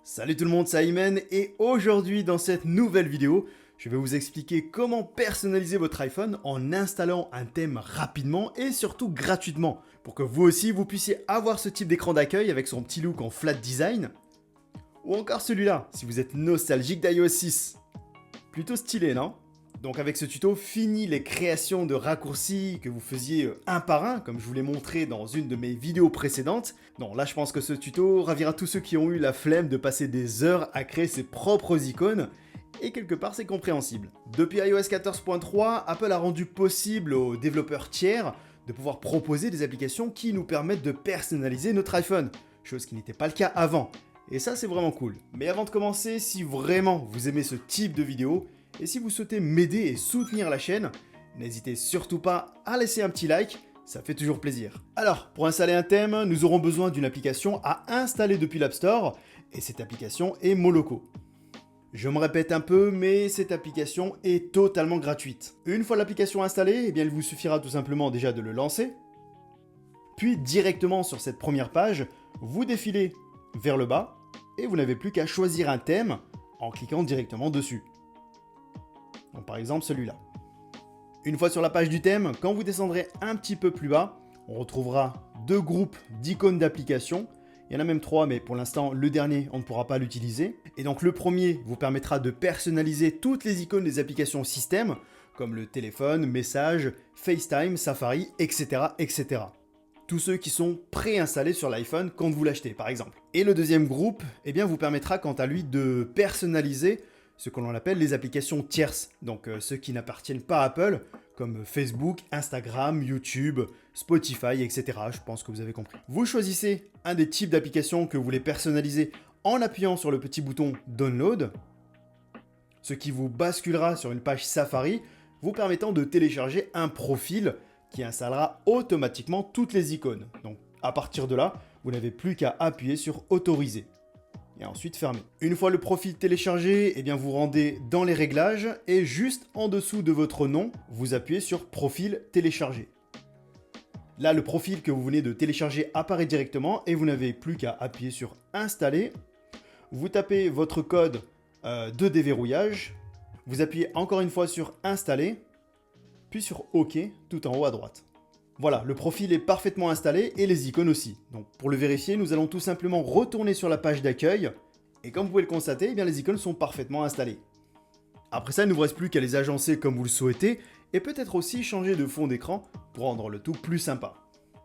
Salut tout le monde, c'est Ayman et aujourd'hui dans cette nouvelle vidéo, je vais vous expliquer comment personnaliser votre iPhone en installant un thème rapidement et surtout gratuitement pour que vous aussi vous puissiez avoir ce type d'écran d'accueil avec son petit look en flat design ou encore celui-là si vous êtes nostalgique d'iOS 6. Plutôt stylé, non? Donc avec ce tuto, fini les créations de raccourcis que vous faisiez un par un, comme je vous l'ai montré dans une de mes vidéos précédentes. Non, là je pense que ce tuto ravira tous ceux qui ont eu la flemme de passer des heures à créer ses propres icônes, et quelque part c'est compréhensible. Depuis iOS 14.3, Apple a rendu possible aux développeurs tiers de pouvoir proposer des applications qui nous permettent de personnaliser notre iPhone, chose qui n'était pas le cas avant. Et ça c'est vraiment cool. Mais avant de commencer, si vraiment vous aimez ce type de vidéo, et si vous souhaitez m'aider et soutenir la chaîne, n'hésitez surtout pas à laisser un petit like, ça fait toujours plaisir. Alors, pour installer un thème, nous aurons besoin d'une application à installer depuis l'App Store, et cette application est Moloko. Je me répète un peu, mais cette application est totalement gratuite. Une fois l'application installée, il vous suffira tout simplement déjà de le lancer, puis directement sur cette première page, vous défilez vers le bas, et vous n'avez plus qu'à choisir un thème en cliquant directement dessus. Donc par exemple celui-là. Une fois sur la page du thème, quand vous descendrez un petit peu plus bas, on retrouvera deux groupes d'icônes d'applications. Il y en a même trois, mais pour l'instant, le dernier, on ne pourra pas l'utiliser. Et donc le premier vous permettra de personnaliser toutes les icônes des applications système, comme le téléphone, messages, FaceTime, Safari, etc. etc. Tous ceux qui sont préinstallés sur l'iPhone quand vous l'achetez, par exemple. Et le deuxième groupe, vous permettra quant à lui de personnaliser ce que l'on appelle les applications tierces, donc ceux qui n'appartiennent pas à Apple, comme Facebook, Instagram, YouTube, Spotify, etc. Je pense que vous avez compris. Vous choisissez un des types d'applications que vous voulez personnaliser en appuyant sur le petit bouton Download, ce qui vous basculera sur une page Safari, vous permettant de télécharger un profil qui installera automatiquement toutes les icônes. Donc à partir de là, vous n'avez plus qu'à appuyer sur Autoriser. Et ensuite fermer. Une fois le profil téléchargé, vous rendez dans les réglages et juste en dessous de votre nom, vous appuyez sur Profil téléchargé. Là, le profil que vous venez de télécharger apparaît directement et vous n'avez plus qu'à appuyer sur Installer. Vous tapez votre code de déverrouillage, vous appuyez encore une fois sur Installer, puis sur OK tout en haut à droite. Voilà, le profil est parfaitement installé et les icônes aussi. Donc pour le vérifier, nous allons tout simplement retourner sur la page d'accueil et comme vous pouvez le constater, les icônes sont parfaitement installées. Après ça, il ne vous reste plus qu'à les agencer comme vous le souhaitez et peut-être aussi changer de fond d'écran pour rendre le tout plus sympa.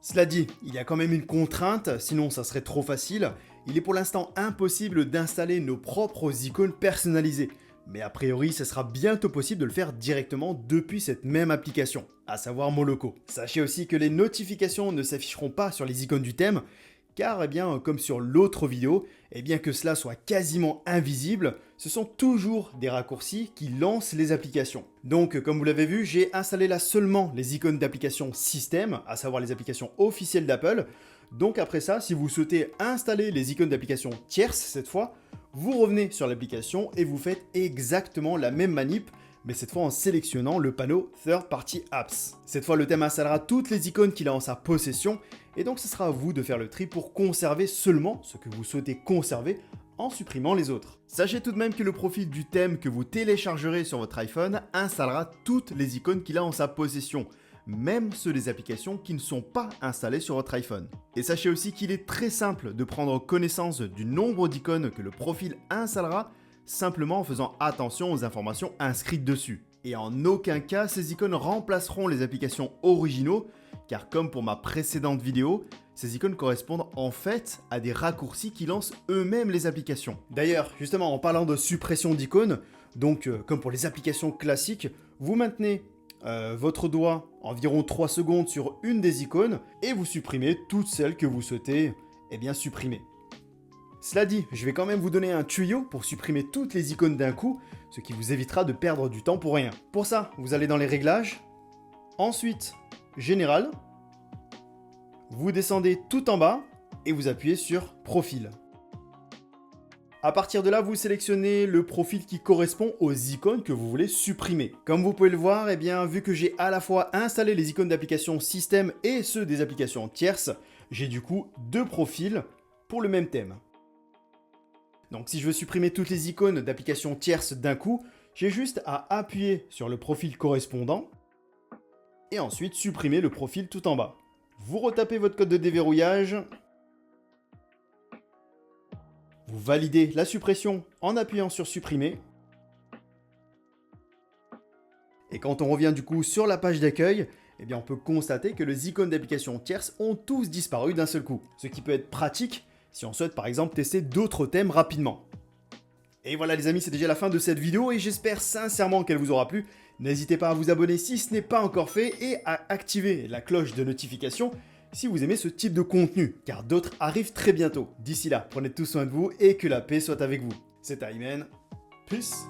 Cela dit, il y a quand même une contrainte, sinon ça serait trop facile. Il est pour l'instant impossible d'installer nos propres icônes personnalisées. Mais a priori, ce sera bientôt possible de le faire directement depuis cette même application, à savoir Moloko. Sachez aussi que les notifications ne s'afficheront pas sur les icônes du thème, car comme sur l'autre vidéo, bien que cela soit quasiment invisible, ce sont toujours des raccourcis qui lancent les applications. Donc comme vous l'avez vu, j'ai installé là seulement les icônes d'applications système, à savoir les applications officielles d'Apple. Donc après ça, si vous souhaitez installer les icônes d'applications tierces cette fois, vous revenez sur l'application et vous faites exactement la même manip, mais cette fois en sélectionnant le panneau Third Party Apps. Cette fois, le thème installera toutes les icônes qu'il a en sa possession, et donc ce sera à vous de faire le tri pour conserver seulement ce que vous souhaitez conserver en supprimant les autres. Sachez tout de même que le profil du thème que vous téléchargerez sur votre iPhone installera toutes les icônes qu'il a en sa possession, même ceux des applications qui ne sont pas installées sur votre iPhone. Et sachez aussi qu'il est très simple de prendre connaissance du nombre d'icônes que le profil installera, simplement en faisant attention aux informations inscrites dessus. Et en aucun cas, ces icônes remplaceront les applications originaux, car comme pour ma précédente vidéo, ces icônes correspondent en fait à des raccourcis qui lancent eux-mêmes les applications. D'ailleurs, justement, en parlant de suppression d'icônes, donc comme pour les applications classiques, vous maintenez votre doigt environ 3 secondes sur une des icônes et vous supprimez toutes celles que vous souhaitez supprimer. Cela dit, je vais quand même vous donner un tuyau pour supprimer toutes les icônes d'un coup, ce qui vous évitera de perdre du temps pour rien. Pour ça, vous allez dans les réglages, ensuite Général, vous descendez tout en bas et vous appuyez sur Profil. À partir de là, vous sélectionnez le profil qui correspond aux icônes que vous voulez supprimer. Comme vous pouvez le voir, vu que j'ai à la fois installé les icônes d'applications système et ceux des applications tierces, j'ai du coup deux profils pour le même thème. Donc si je veux supprimer toutes les icônes d'applications tierces d'un coup, j'ai juste à appuyer sur le profil correspondant et ensuite supprimer le profil tout en bas. Vous retapez votre code de déverrouillage, vous validez la suppression en appuyant sur supprimer. Et quand on revient du coup sur la page d'accueil, eh bien on peut constater que les icônes d'applications tierces ont tous disparu d'un seul coup. Ce qui peut être pratique si on souhaite par exemple tester d'autres thèmes rapidement. Et voilà les amis, c'est déjà la fin de cette vidéo et j'espère sincèrement qu'elle vous aura plu. N'hésitez pas à vous abonner si ce n'est pas encore fait et à activer la cloche de notification si vous aimez ce type de contenu, car d'autres arrivent très bientôt. D'ici là, prenez tout soin de vous et que la paix soit avec vous. C'était Ayman, peace.